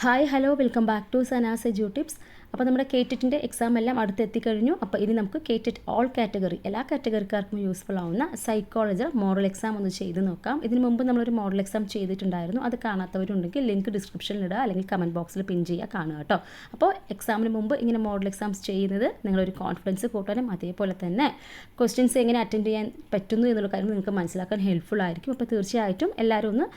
Hi hello welcome back to Sana's edu tips. അപ്പോൾ നമ്മുടെ കേറ്ററ്റിൻ്റെ exam എല്ലാം അടുത്തെത്തിക്കഴിഞ്ഞു. അപ്പോൾ ഇനി നമുക്ക് കേറ്ററ്റ് ഓൾ കാറ്റഗറി എല്ലാ കാറ്റഗറിക്കാർക്കും യൂസ്ഫുൾ ആവുന്ന സൈക്കോളജി മോഡൽ എക്സാം ഒന്ന് ചെയ്ത് നോക്കാം. ഇതിന് മുമ്പ് നമ്മളൊരു മോഡൽ എക്സാം ചെയ്തിട്ടുണ്ടായിരുന്നു. അത് കാണാത്തവരുണ്ടെങ്കിൽ ലിങ്ക് ഡിസ്ക്രിപ്ഷനിൽ ഇടുക, അല്ലെങ്കിൽ കമൻറ്റ് ബോക്സിൽ പിൻ ചെയ്യുക, കാണുക കേട്ടോ. അപ്പോൾ എക്സാമിന് മുമ്പ് ഇങ്ങനെ മോഡൽ എക്സാംസ് ചെയ്യുന്നത് നിങ്ങളൊരു കോൺഫിഡൻസ് കൂട്ടാനും അതേപോലെ തന്നെ ക്വസ്റ്റ്യൻസ് എങ്ങനെ അറ്റൻഡ് ചെയ്യാൻ പറ്റുന്നു എന്നുള്ള കാര്യം നിങ്ങൾക്ക് മനസ്സിലാക്കാൻ ഹെൽപ്ഫുൾ ആയിരിക്കും. അപ്പോൾ തീർച്ചയായിട്ടും എല്ലാവരും ഒന്ന്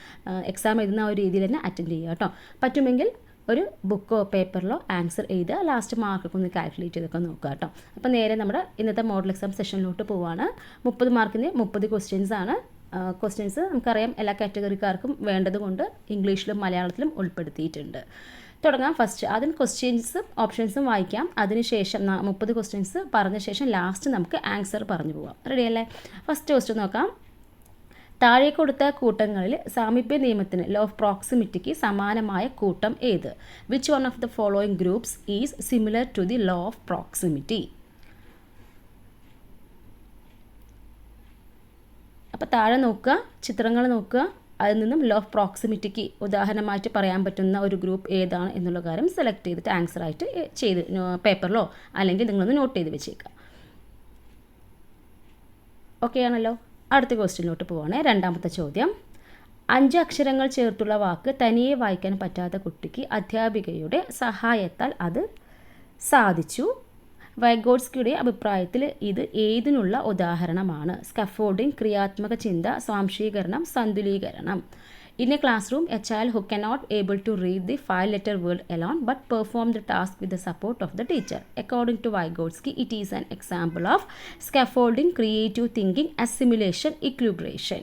എക്സാം എഴുതുന്ന ആ ഒരു രീതിയിൽ തന്നെ അറ്റൻഡ് ചെയ്യുക കേട്ടോ. പറ്റുമെങ്കിൽ ഒരു ബുക്കോ പേപ്പറിലോ ആൻസർ എഴുതുക, ലാസ്റ്റ് മാർക്കൊക്കെ ഒന്ന് കാൽക്കുലേറ്റ് ചെയ്തൊക്കെ നോക്കുക കേട്ടോ. അപ്പോൾ നേരെ നമ്മുടെ ഇന്നത്തെ മോഡൽ എക്സാം സെഷനിലോട്ട് പോവുകയാണ്. 30 മാർക്കിന് 30 ക്വസ്റ്റ്യൻസ് ആണ്. ക്വസ്റ്റ്യൻസ് നമുക്കറിയാം എല്ലാ കാറ്റഗറിക്കാർക്കും വേണ്ടതുകൊണ്ട് ഇംഗ്ലീഷിലും മലയാളത്തിലും ഉൾപ്പെടുത്തിയിട്ടുണ്ട്. തുടങ്ങാം. ഫസ്റ്റ് ആദ്യം ക്വസ്റ്റ്യൻസും ഓപ്ഷൻസും വായിക്കാം. അതിനുശേഷം 30 ക്വസ്റ്റ്യൻസ് പറഞ്ഞ ശേഷം ലാസ്റ്റ് നമുക്ക് ആൻസർ പറഞ്ഞു പോകാം. റെഡിയല്ലേ? ഫസ്റ്റ് ക്വസ്റ്റ്യൻ നോക്കാം. താഴെ കൊടുത്ത കൂട്ടങ്ങളിൽ സാമീപ്യ നിയമത്തിന് ലോ ഓഫ് പ്രോക്സിമിറ്റിക്ക് സമാനമായ കൂട്ടം ഏത്? Which one of the following groups is similar to the law of proximity? അപ്പോൾ താഴെ നോക്കുക, ചിത്രങ്ങൾ നോക്കുക, അതിൽ നിന്നും ലോ ഓഫ് പ്രോക്സിമിറ്റിക്ക് ഉദാഹരണമായിട്ട് പറയാൻ പറ്റുന്ന ഒരു ഗ്രൂപ്പ് ഏതാണ് എന്നുള്ള കാര്യം സെലക്ട് ചെയ്തിട്ട് ആൻസർ ആയിട്ട് ചെയ്ത് പേപ്പറിലോ അല്ലെങ്കിൽ നിങ്ങളൊന്ന് നോട്ട് ചെയ്ത് വെച്ചേക്കുക. ഓക്കെ ആണല്ലോ? അടുത്ത ക്വസ്റ്റ്യനിലോട്ട് പോവുകയാണ്. രണ്ടാമത്തെ ചോദ്യം. 5 അക്ഷരങ്ങൾ ചേർത്തുള്ള വാക്ക് തനിയെ വായിക്കാൻ പറ്റാത്ത കുട്ടിക്ക് അധ്യാപികയുടെ സഹായത്താൽ അത് സാധിച്ചു. വൈഗോട്സ്കിയുടെ അഭിപ്രായത്തിൽ ഇത് ഏതിനുള്ള ഉദാഹരണമാണ്? സ്കഫോൾഡിംഗ്, ക്രിയാത്മക ചിന്ത, സ്വാംശീകരണം, സന്തുലീകരണം. In a classroom, a child who cannot able to read the 5-letter word alone but perform the task with the support of the teacher. According to Vygotsky, it is an example of scaffolding, creative thinking, assimilation, equilibration.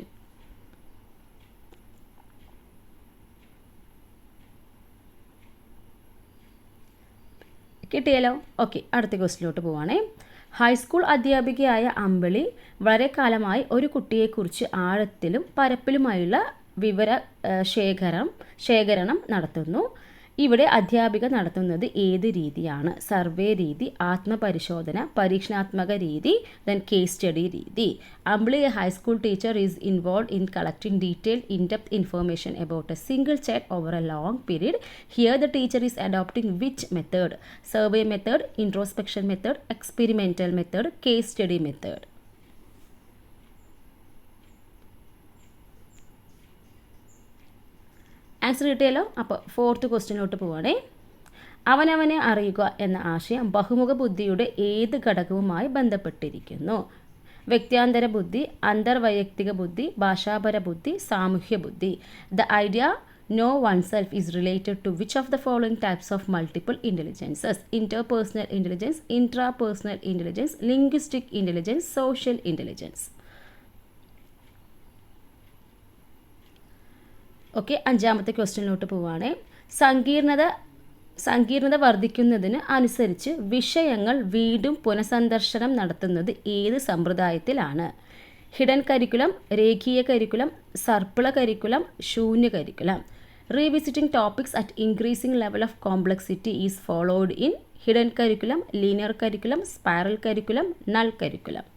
കിട്ടിയല്ലോ? Okay, അടുത്ത ക്വസ്റ്റിലോട്ട് പോവാണേ. High school അധ്യാപികയായ അമ്പിളി വളരെ കാലമായി ഒരു കുട്ടിയെക്കുറിച്ച് ആഴത്തിലും പരപ്പിലുമായുള്ള വിവര ശേഖരണം നടത്തുന്നു. ഇവിടെ അധ്യാപിക നടത്തുന്നത് ഏത് രീതിയാണ്? സർവേ രീതി, ആത്മപരിശോധന, പരീക്ഷണാത്മക രീതി, ദെൻ കേസ് സ്റ്റഡി രീതി. Ambili, a high school teacher, is involve in collecting detailed in depth information about a single child over a long period. Here the teacher is adopting which method? Survey method, introspection method, experimental method, case study method. Answer കിട്ടിയല്ലോ? അപ്പോൾ 4th ക്വസ്റ്റ്യനിലോട്ട് പോവുകയാണേ. അവനവനെ അറിയുക എന്ന ആശയം ബഹുമുഖ ബുദ്ധിയുടെ ഏത് ഘടകവുമായി ബന്ധപ്പെട്ടിരിക്കുന്നു? വ്യക്ത്യാന്തര ബുദ്ധി, അന്തർവൈയക്തിക ബുദ്ധി, ഭാഷാപര ബുദ്ധി, സാമൂഹ്യ ബുദ്ധി. The idea know oneself is related to which of the following types of multiple intelligences? Interpersonal intelligence, intrapersonal intelligence, linguistic intelligence, social intelligence. Okay, 5ാമത്തെ ക്വസ്റ്റ്യനിലോട്ട് പോവുകയാണേ. സങ്കീർണത വർദ്ധിക്കുന്നതിന് അനുസരിച്ച് വിഷയങ്ങൾ വീണ്ടും പുനഃസന്ദർശനം നടത്തുന്നത് ഏത് സമ്പ്രദായത്തിലാണ്? ഹിഡൻ കരിക്കുലം, രേഖീയ കരിക്കുലം, സർപ്പിള കരിക്കുലം, ശൂന്യ curriculum. Revisiting topics at increasing level of complexity is followed in hidden curriculum, linear curriculum, spiral curriculum, null curriculum.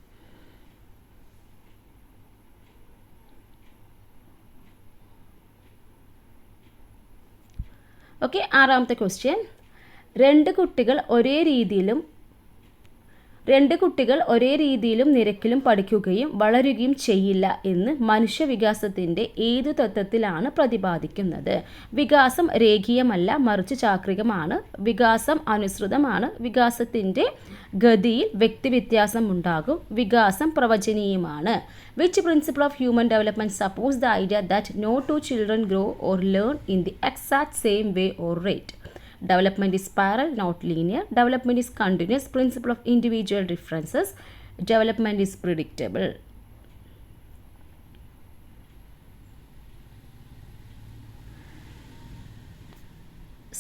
Okay, 6ാമത്തെ ക്വസ്റ്റ്യൻ. രണ്ട് കുട്ടികൾ ഒരേ രീതിയിലും നിരക്കിലും പഠിക്കുകയും വളരുകയും ചെയ്യില്ല എന്ന് മനുഷ്യവികാസത്തിൻ്റെ ഏതു തത്വത്തിലാണ് പ്രതിപാദിക്കുന്നത്? വികാസം രേഖീയമല്ല, മറിച്ച് ചാക്രികമാണ്. വികാസം അനുസൃതമാണ്. വികാസത്തിൻ്റെ ഗതിയിൽ വ്യക്തിവ്യത്യാസം ഉണ്ടാകും. വികാസം പ്രവചനീയമാണ്. Which principle of human development supports the idea that no two children grow or learn in the exact same way or rate? Development is spiral, not linear. Development is continuous. Principle of individual differences. Development is predictable.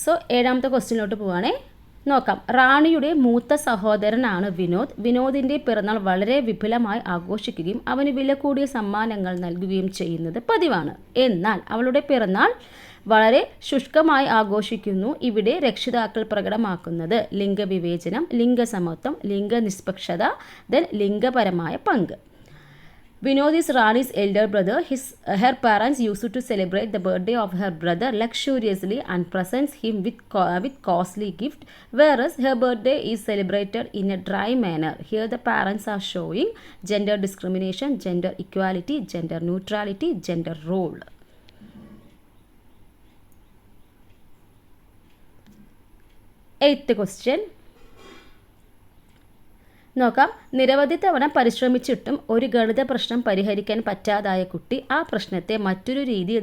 So 7ാമത്തെ ക്വസ്റ്റ്യനിലോട്ട് പോവുകയാണേ. നോക്കാം. റാണിയുടെ മൂത്ത സഹോദരനാണ് വിനോദ്. വിനോദിൻ്റെ പിറന്നാൾ വളരെ വിപുലമായി ആഘോഷിക്കുകയും അവന് വില കൂടിയ സമ്മാനങ്ങൾ നൽകുകയും ചെയ്യുന്നത് പതിവാണ്. എന്നാൽ അവളുടെ പിറന്നാൾ വളരെ ശുഷ്കമായി ആഘോഷിക്കുന്നു. ഇവിടെ രക്ഷിതാക്കൾ പ്രകടമാക്കുന്നത് ലിംഗവിവേചനം, ലിംഗസമത്വം, ലിംഗനിഷ്പക്ഷത, ദെൻ ലിംഗപരമായ പങ്ക്. We know this Rani's elder brother. Her parents used to celebrate the birthday of her brother luxuriously and presents him with costly gift, whereas her birthday is celebrated in a dry manner. Here the parents are showing gender discrimination, gender equality, gender neutrality, gender role. Eighth question. നോക്കാം. നിരവധി തവണ പരിശ്രമിച്ചിട്ടും ഒരു ഗണിത പ്രശ്നം പരിഹരിക്കാൻ പറ്റാതായ കുട്ടി ആ പ്രശ്നത്തെ മറ്റൊരു രീതിയിൽ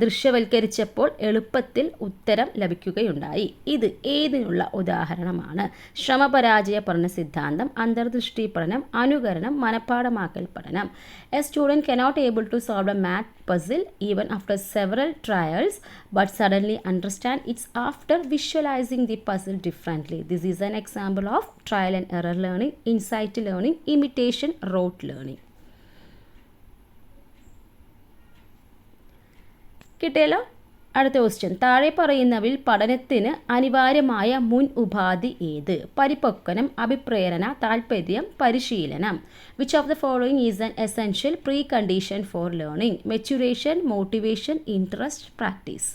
ദൃശ്യവൽക്കരിച്ചപ്പോൾ എളുപ്പത്തിൽ ഉത്തരം ലഭിക്കുകയുണ്ടായി. ഇത് ഏതിനുള്ള ഉദാഹരണമാണ്? ശ്രമപരാജയ പഠന സിദ്ധാന്തം, അന്തർദൃഷ്ടി പഠനം, അനുകരണം, മനഃപ്പാഠമാക്കൽ പഠനം. A student cannot able to solve a math puzzle even after several trials but suddenly understand it's after visualizing the puzzle differently. This is an example of trial and error learning, insight learning, imitation, rote learning. കിട്ടിയല്ലോ. അടുത്ത question. താഴെ പറയുന്നവയിൽ പഠനത്തിന് അനിവാര്യമായ മുൻ ഉപാധി ഏത്? പരിപക്വനം, അഭിപ്രേരണ, താൽപ്പര്യം, പരിശീലനം. Which of the following is an essential precondition for learning? Maturation, motivation, interest, practice.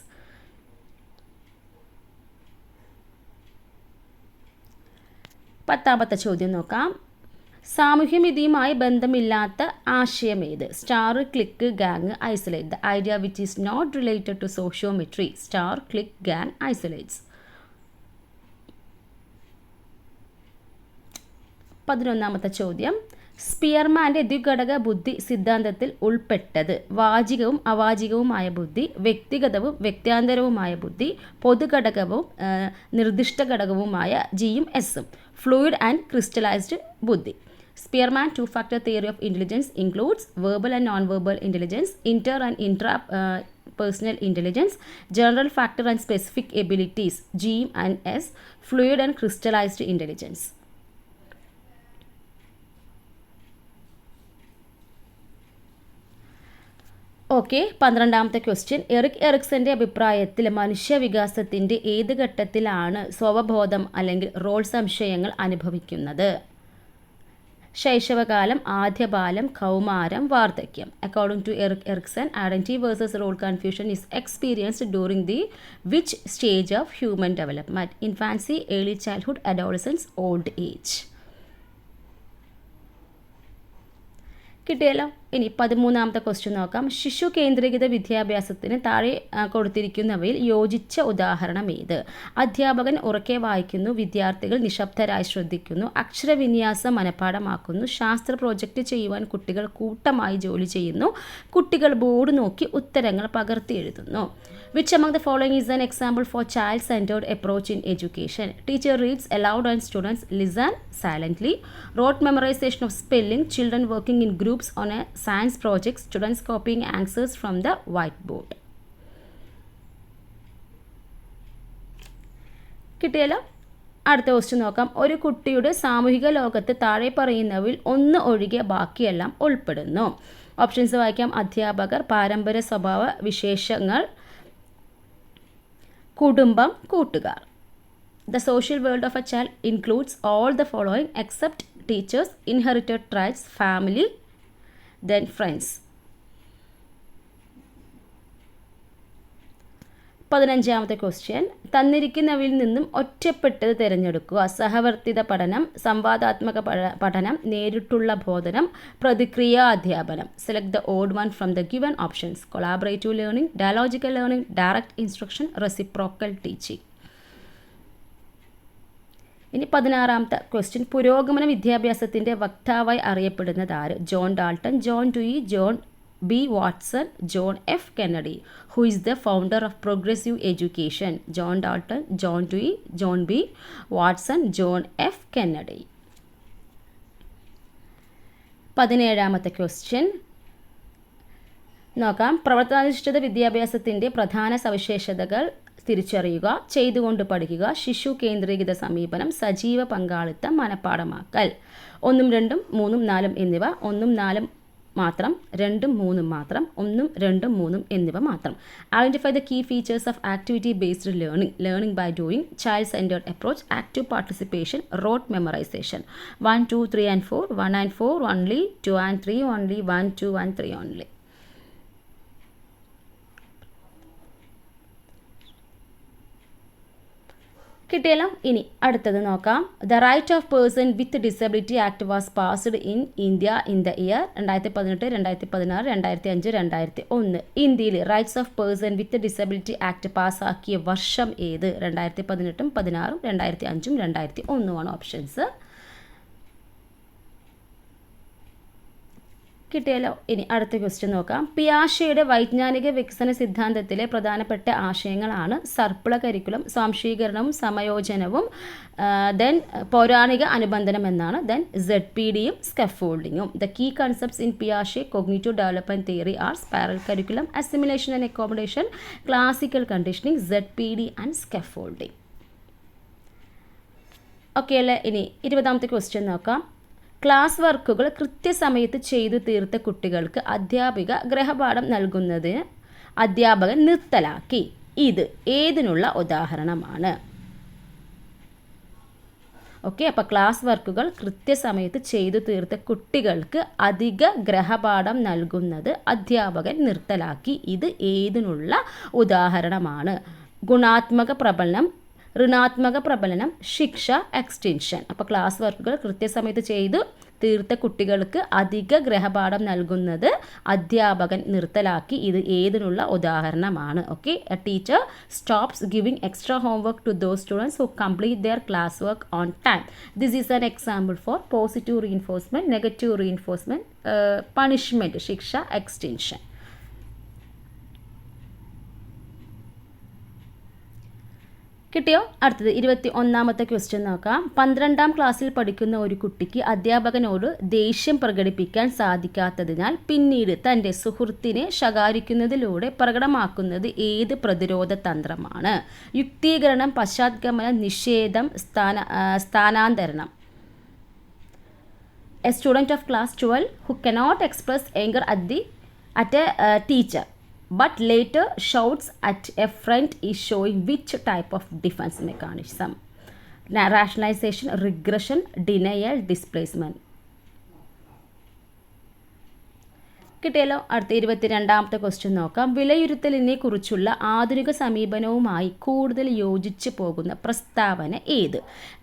പത്താമത്തെ ചോദ്യം നോക്കാം. സാമൂഹ്യമിതിയുമായി ബന്ധമില്ലാത്ത ആശയം ഏത്? Star, clique, gang, isolate. The idea which is not related to sociometry. Star, clique, gang, isolates. 11ാമത്തെ ചോദ്യം. സ്പിയർമാൻ്റെ ദ്വിഘടക ബുദ്ധി സിദ്ധാന്തത്തിൽ ഉൾപ്പെട്ടത്? വാചികവും അവാചികവുമായ ബുദ്ധി, വ്യക്തിഗതവും വ്യക്ത്യാന്തരവുമായ ബുദ്ധി, പൊതുഘടകവും നിർദ്ദിഷ്ട ഘടകവുമായ ജിയും എസും, ഫ്ലൂയിഡ് ആൻഡ് ക്രിസ്റ്റലൈസ്ഡ് ബുദ്ധി. Spearman two-factor theory of intelligence includes verbal and non-verbal intelligence, inter and intra-personal intelligence, general factor and specific abilities, G and S, fluid and crystallized intelligence. Okay. 12ാമത്തെ ക്വസ്റ്റ്യൻ. എറിക് എറിക്സന്റെ അഭിപ്രായത്തിൽ മനുഷ്യവികാസത്തിൻ്റെ ഏത് ഘട്ടത്തിലാണ് സ്വബോധം അല്ലെങ്കിൽ role സംശയങ്ങൾ അനുഭവിക്കുന്നത്? ശൈശവകാലം, ആദ്യബാലം, കൗമാരം, വാർദ്ധക്യം. According to Erik Erikson, identity versus role confusion is experienced during the which stage of human development? Infancy, early childhood, adolescence, old age. കിട്ടിയല്ലോ. ഇനി 13ാമത്തെ ക്വസ്റ്റ്യൻ നോക്കാം. ശിശു കേന്ദ്രീകൃത വിദ്യാഭ്യാസത്തിന് താഴെ കൊടുത്തിരിക്കുന്നവയിൽ യോജിച്ച ഉദാഹരണം ഏത്? അധ്യാപകൻ ഉറക്കെ വായിക്കുന്നു, വിദ്യാർത്ഥികൾ നിശബ്ദരായി ശ്രദ്ധിക്കുന്നു, അക്ഷരവിന്യാസം മനഃപ്പാഠമാക്കുന്നു, ശാസ്ത്ര പ്രോജക്റ്റ് ചെയ്യുവാൻ കുട്ടികൾ കൂട്ടമായി ജോലി ചെയ്യുന്നു, കുട്ടികൾ ബോർഡ് നോക്കി ഉത്തരങ്ങൾ പകർത്തി എഴുതുന്നു. Which among the following is an example for child-centered approach in education? Teacher reads aloud and students listen silently. Rote memorization of spelling, children working in groups on a science project, students copying answers from the whiteboard. കിട്ടിയല്ലോ. അടുത്ത question നോക്കാം. ഒരു കുട്ടിയുടെ സാമൂഹിക ലോകത്ത് താഴെ പറയുന്നവയിൽ ഒന്ന് ഒഴികെ ബാക്കിയെല്ലാം ഉൾപ്പെടുന്നു. ഓപ്ഷൻസ് വായിക്കാം. അധ്യാപകർ, പാരമ്പര്യ സ്വഭാവ വിശേഷങ്ങൾ, കുടുംബം, കൂട്ടുകാർ. The social world of a child includes all the following except teachers, inherited traits, family, then friends. 15ാമത്തെ ക്വസ്റ്റ്യൻ. തന്നിരിക്കുന്നവയിൽ നിന്നും ഒറ്റപ്പെട്ടത് തിരഞ്ഞെടുക്കുക. സഹവർത്തിത പഠനം, സംവാദാത്മക പഠനം, നേരിട്ടുള്ള ബോധനം, പ്രതിക്രിയാ അധ്യാപനം. Select the odd one from the given options. Collaborative learning, ഡയലോജിക്കൽ learning, direct instruction, reciprocal teaching. ഇനി 16ാമത്തെ question. പുരോഗമന വിദ്യാഭ്യാസത്തിൻ്റെ വക്താവായി അറിയപ്പെടുന്നത് ആര്? John Dalton, John Dewey, John B Watson, John F Kennedy. Who is the founder of progressive education? John Dalton, John Dewey, John B. Watson, John F. Kennedy. 17ാമത്തെ question നോക്കാം. പ്രവർത്തനാധിഷ്ഠിത വിദ്യാഭ്യാസത്തിൻ്റെ പ്രധാന സവിശേഷതകൾ തിരിച്ചറിയുക, ചെയ്തുകൊണ്ട് പഠിക്കുക, ശിശു കേന്ദ്രീകൃത സമീപനം, സജീവ പങ്കാളിത്തം, മനഃപ്പാഠമാക്കൽ. 1, 2, 3, 4 എന്നിവ 1, 4 മാത്രം, 2ഉം 3ഉം മാത്രം, 1ഉം 2ഉം 3ഉം എന്നിവ മാത്രം. Identify the key features of activity based learning by doing, child centred approach, active participation, rote memorisation. 1, 2, 3 and 4, 1 and 4 only, 2 and 3 only, 1, 2 and 3 only. കിട്ടിയല്ലോ. ഇനി അടുത്തത് നോക്കാം. The right of person with disability act was passed in India in the year 2018, 2016, 2005, 2001. ഇന്ത്യയിൽ rights of person with disability act പാസ്സാക്കിയ വർഷം ഏത്? 2018, 2016, 2005, 2001 options. കിട്ടിയല്ലോ. ഇനി അടുത്ത ക്വസ്റ്റ്യൻ നോക്കാം. പിയാഷെയുടെ വൈജ്ഞാനിക വികസന സിദ്ധാന്തത്തിലെ പ്രധാനപ്പെട്ട ആശയങ്ങളാണ് സർപ്പിള കരിക്കുലം, സ്വാംശീകരണവും സമയോജനവും, ദെൻ പൗരാണിക അനുബന്ധനം എന്നാണ്, ദെൻ ZPDയും സ്കഫോൾഡിങ്ങും. ദ കീ കൺസെപ്റ്റ്സ് ഇൻ പിയാഷെ cognitive development theory are spiral curriculum, assimilation and accommodation, classical conditioning, ZPD and scaffolding. Okay അല്ലേ. ഇനി 20ാമത്തെ ക്വസ്റ്റ്യൻ നോക്കാം. ക്ലാസ് വർക്കുകൾ കൃത്യസമയത്ത് ചെയ്തു തീർത്ത കുട്ടികൾക്ക് അധ്യാപിക ഗൃഹപാഠം നൽകുന്നതിന് അധ്യാപകൻ നിർത്തലാക്കി. ഇത് ഏതിനുള്ള ഉദാഹരണമാണ്? ഓക്കെ, അപ്പോൾ ക്ലാസ് വർക്കുകൾ കൃത്യസമയത്ത് ചെയ്തു തീർത്ത കുട്ടികൾക്ക് അധിക ഗൃഹപാഠം നൽകുന്നത് അധ്യാപകൻ നിർത്തലാക്കി. ഇത് ഏതിനുള്ള ഉദാഹരണമാണ്? ഗുണാത്മക പ്രബലനം, ഋണാത്മക പ്രബലനം, ശിക്ഷ, എക്സ്റ്റൻഷൻ. അപ്പോൾ ക്ലാസ് വർക്കുകൾ കൃത്യസമയത്ത് ചെയ്തു തീർത്ത കുട്ടികൾക്ക് അധിക ഗൃഹപാഠം നൽകുന്നത് അധ്യാപകൻ നിർത്തലാക്കി. ഇത് ഏതിനുള്ള ഉദാഹരണമാണ്? Okay, a teacher stops giving extra homework to those students who complete their class work on time. This is an example for positive reinforcement, negative reinforcement, punishment, ശിക്ഷ, എക്സ്റ്റൻഷൻ. കിട്ടിയോ? അടുത്തത് 21ാമത്തെ ക്വസ്റ്റ്യൻ നോക്കാം. 12ാം ക്ലാസ്സിൽ പഠിക്കുന്ന ഒരു കുട്ടിക്ക് അധ്യാപകനോട് ദേഷ്യം പ്രകടിപ്പിക്കാൻ സാധിക്കാത്തതിനാൽ പിന്നീട് തൻ്റെ സുഹൃത്തിനെ ശകാരിക്കുന്നതിലൂടെ പ്രകടമാക്കുന്നത് ഏത് പ്രതിരോധ തന്ത്രമാണ്? യുക്തീകരണം, പശ്ചാത്ഗമനം, നിഷേധം, സ്ഥാനാന്തരണം. A student of class 12 who cannot express anger at a teacher but later shouts at a friend is showing which type of defense mechanism? Rationalization, regression, denial, displacement. കിട്ടിയല്ലോ. അടുത്ത 22ാമത്തെ ക്വസ്റ്റ്യൻ നോക്കാം. വിലയിരുത്തലിനെ കുറിച്ചുള്ള ആധുനിക സമീപനവുമായി കൂടുതൽ യോജിച്ച് പോകുന്ന പ്രസ്താവന ഏത്?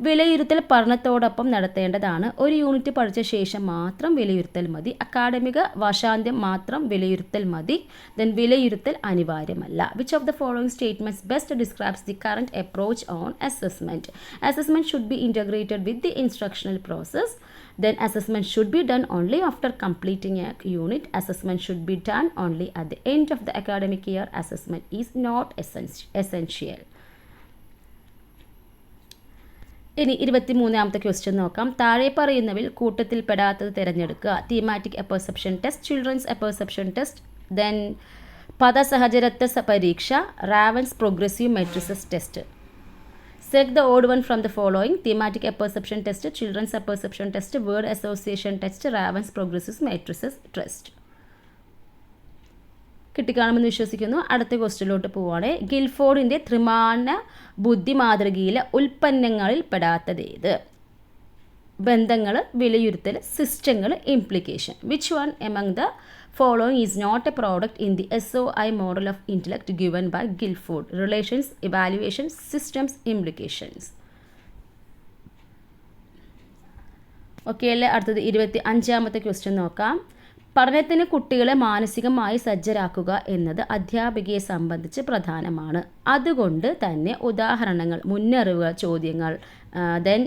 വിലയിരുത്തൽ പഠനത്തോടൊപ്പം നടത്തേണ്ടതാണ്. ഒരു യൂണിറ്റ് പഠിച്ച ശേഷം മാത്രം വിലയിരുത്തൽ മതി. അക്കാഡമിക വർഷാന്ത്യം മാത്രം വിലയിരുത്തൽ മതി. ദെൻ വിലയിരുത്തൽ അനിവാര്യമല്ല. Which of the following statements best describes the current approach on assessment? Assessment should be integrated with the instructional process. Then assessment should be done only after completing a unit. Assessment should be done only at the end of the academic year. Assessment is not essential. ഇനി 23ാമത്തെ question നോക്കാം. താഴെ പറയുന്നവയിൽ കൂട്ടത്തിൽ പെടാത്തത് തിരഞ്ഞെടുക്കുക. Thematic apperception test, children's apperception test, then പദസഹചരത്വ പരീക്ഷ, Raven's progressive matrices test. Select the odd one from the following: thematic apperception test, children's apperception test, word association test, Raven's progressive matrices test. കിട്ടിക്കാണുമെന്ന് വിശ്വസിക്കുന്നു. അടുത്ത ക്വസ്റ്റ്യനിലോട്ട് പോവുകയാണ്. ഗിൽഫോർഡിൻ്റെ ത്രിമാന ബുദ്ധി മാതൃകയിലെ ഉൽപ്പന്നങ്ങളിൽ പെടാത്തതേത്? ബന്ധങ്ങൾ, വിലയിരുത്തൽ, സിസ്റ്റങ്ങൾ, implication. Which one among the following is not a product in the SOI model of intellect given by Guilford? Relations, evaluations, systems, implications. Okay അല്ലേ. അടുത്തത് 25ാമത്തെ ക്വസ്റ്റ്യൻ നോക്കാം. പഠനത്തിന് കുട്ടികളെ മാനസികമായി സജ്ജരാക്കുക എന്നത് അധ്യാപികയെ സംബന്ധിച്ച് പ്രധാനമാണ്. അതുകൊണ്ട് തന്നെ ഉദാഹരണങ്ങൾ, മുന്നറിവുകൾ, ചോദ്യങ്ങൾ, ദെൻ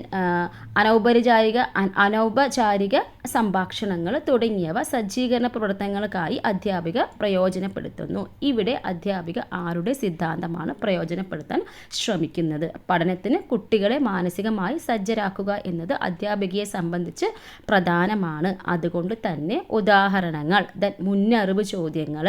അനൗപചാരിക സംഭാഷണങ്ങൾ തുടങ്ങിയവ സജ്ജീകരണ പ്രവർത്തനങ്ങൾക്കായി അധ്യാപിക പ്രയോജനപ്പെടുത്തുന്നു. ഇവിടെ അധ്യാപിക ആരുടെ സിദ്ധാന്തമാണ് പ്രയോജനപ്പെടുത്താൻ ശ്രമിക്കുന്നത്? പഠനത്തിന് കുട്ടികളെ മാനസികമായി സജ്ജരാക്കുക എന്നത് അധ്യാപികയെ സംബന്ധിച്ച് പ്രധാനമാണ്. അതുകൊണ്ട് തന്നെ ഉദാഹരണങ്ങൾ, ദെൻ മുന്നറിവ് ചോദ്യങ്ങൾ,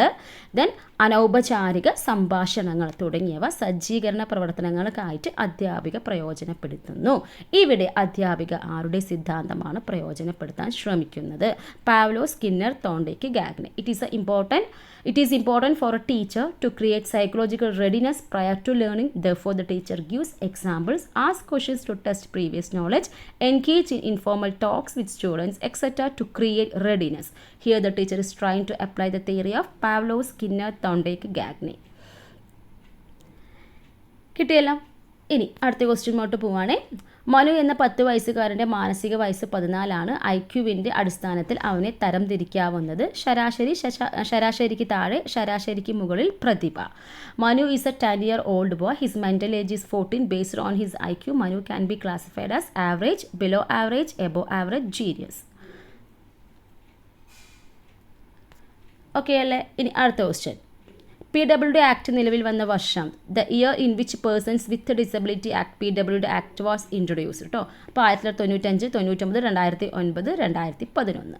ദെൻ അനൗപചാരിക സംഭാഷണങ്ങൾ തുടങ്ങിയവ സജ്ജീകരണ പ്രവർത്തനങ്ങൾക്കായിട്ട് അധ്യാപിക പ്രയോജനപ്പെടുത്തുന്നു. പറയുന്നു. ഇവിടെ അധ്യാപിക ആരുടെ സിദ്ധാന്തമാണ് പ്രയോജനപ്പെടുത്താൻ ശ്രമിക്കുന്നത്? പാവ്ലോ, Skinner, Thorndike, Gagne. It is important for a teacher to create psychological readiness prior to learning. Therefore, the teacher gives examples, asks questions to test previous knowledge, engage in informal talks with students, etc. to create readiness. Here, the teacher is trying to apply the theory of Pavlov, Skinner, Thorndike, Gagne. കിട്ടിയല്ലോ. ഇനി അടുത്ത ക്വസ്റ്റ്യനോട്ട് പോവുകയാണെ. മനു എന്ന 10 വയസ്സുകാരൻ്റെ മാനസിക വയസ്സ് 14 IQവിൻ്റെ അടിസ്ഥാനത്തിൽ അവനെ തരംതിരിക്കാവുന്നത്. ശരാശരിക്ക് താഴെ, ശരാശരിക്ക് മുകളിൽ പ്രതിഭ. Manu is a 10-year-old boy. His mental age is 14. Based on his IQ, Manu can be classified as average, below average, above average, genius. Okay അല്ലേ? ഇനി അടുത്ത ക്വസ്റ്റ്യൻ. PWD ആക്ട് നിലവിൽ വന്ന വർഷം. The year in which persons with disability act PWD act was introduced കേട്ടോ. അപ്പോൾ 1995, 99, 2009, 2011.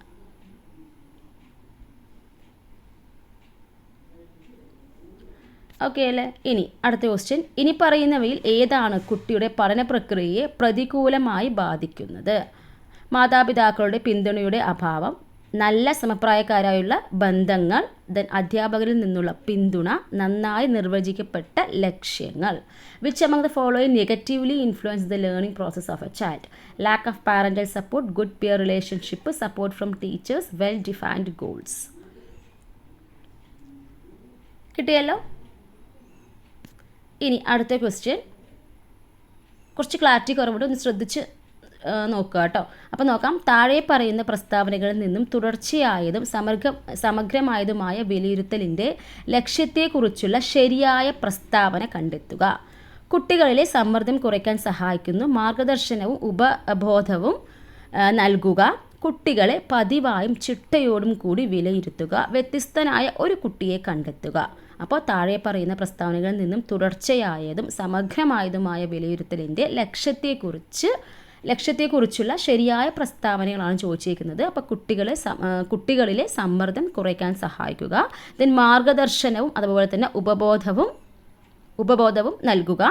Okay അല്ലേ? ഇനി അടുത്ത ക്വസ്റ്റ്യൻ. ഇനി പറയുന്നവയിൽ ഏതാണ് കുട്ടിയുടെ പഠന പ്രക്രിയയെ പ്രതികൂലമായി ബാധിക്കുന്നത്? മാതാപിതാക്കളുടെ പിന്തുണയുടെ അഭാവം, നല്ല സമപ്രായക്കാരായുള്ള ബന്ധങ്ങൾ, ദെൻ അധ്യാപകരിൽ നിന്നുള്ള പിന്തുണ, നന്നായി നിർവചിക്കപ്പെട്ട ലക്ഷ്യങ്ങൾ. Which among the following negatively influence the learning process of a child? Lack of parental support, good peer relationship, support from teachers, well-defined goals. കിട്ടിയല്ലോ. ഇനി അടുത്ത ക്വസ്റ്റ്യൻ കുറച്ച് ക്ലാരിറ്റി കുറവുണ്ട്, ഒന്ന് ശ്രദ്ധിച്ച് നോക്കുക കേട്ടോ. അപ്പോൾ നോക്കാം. താഴെ പറയുന്ന പ്രസ്താവനകളിൽ നിന്നും തുടർച്ചയായതും സമഗ്രമായതുമായ വിലയിരുത്തലിൻ്റെ ലക്ഷ്യത്തെക്കുറിച്ചുള്ള ശരിയായ പ്രസ്താവന കണ്ടെത്തുക. കുട്ടികളിലെ സമ്മർദ്ദം കുറയ്ക്കാൻ സഹായിക്കുന്നു. മാർഗദർശനവും ഉപബോധവും നൽകുക. കുട്ടികളെ പതിവായും ചിട്ടയോടും കൂടി വിലയിരുത്തുക. വ്യത്യസ്തനായ ഒരു കുട്ടിയെ കണ്ടെത്തുക. അപ്പോൾ താഴെ പറയുന്ന പ്രസ്താവനകളിൽ നിന്നും തുടർച്ചയായതും സമഗ്രമായതുമായ വിലയിരുത്തലിൻ്റെ ലക്ഷ്യത്തെക്കുറിച്ചുള്ള ശരിയായ പ്രസ്താവനകളാണ് ചോദിച്ചിരിക്കുന്നത്. അപ്പോൾ കുട്ടികളിലെ സമ്മർദ്ദം കുറയ്ക്കാൻ സഹായിക്കുക. ദെൻ മാർഗദർശനവും അതുപോലെ തന്നെ ഉപബോധവും നൽകുക.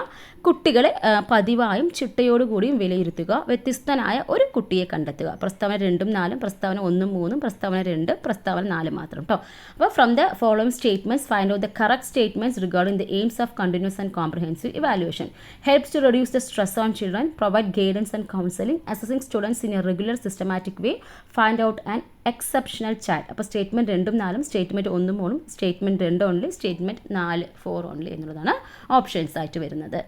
കുട്ടികളെ പതിവായും ചിട്ടയോടുകൂടിയും വിലയിരുത്തുക. വ്യത്യസ്തനായ ഒരു കുട്ടിയെ കണ്ടെത്തുക. പ്രസ്താവന 2ഉം 4ഉം, പ്രസ്താവന 1ഉം 3ഉം, പ്രസ്താവന 2, പ്രസ്താവന 4 മാത്രം കേട്ടോ. അപ്പോൾ from the following statements find out the correct statements regarding the aims of continuous and comprehensive evaluation. Helps to reduce the stress on children, provide guidance and counselling, assessing students in a regular systematic way, find out and exceptional child. അപ്പോൾ statement 2ഉം 4ഉം, statement 1ഉം 3ഉം, statement 2 only, statement 4 only എന്നുള്ളതാണ് options ആയിട്ട് വരുന്നത്.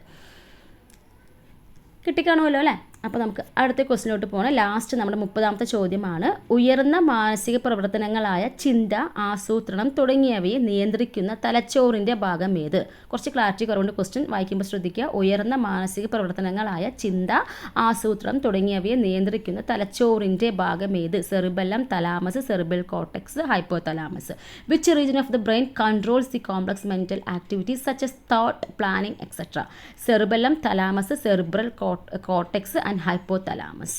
കിട്ടിക്കാണുമല്ലോ അല്ലേ? അപ്പോൾ നമുക്ക് അടുത്ത ക്വസ്റ്റിനോട്ട് പോകണം. ലാസ്റ്റ് നമ്മുടെ 30ാമത്തെ ചോദ്യമാണ്. ഉയർന്ന മാനസിക പ്രവർത്തനങ്ങളായ ചിന്ത, ആസൂത്രണം തുടങ്ങിയവയെ നിയന്ത്രിക്കുന്ന തലച്ചോറിൻ്റെ ഭാഗം ഏത്? കുറച്ച് ക്ലാരിറ്റി കുറവുണ്ട് ക്വസ്റ്റ്യൻ, വായിക്കുമ്പോൾ ശ്രദ്ധിക്കുക. ഉയർന്ന മാനസിക പ്രവർത്തനങ്ങളായ ചിന്ത, ആസൂത്രണം തുടങ്ങിയവയെ നിയന്ത്രിക്കുന്ന തലച്ചോറിൻ്റെ ഭാഗം ഏത്? Cerebellum, thalamus, cerebral cortex, hypothalamus. Which region of the brain controls the complex mental activities such as thought, planning, etcetera? Cerebellum, thalamus, cerebral cortex and hypothalamus.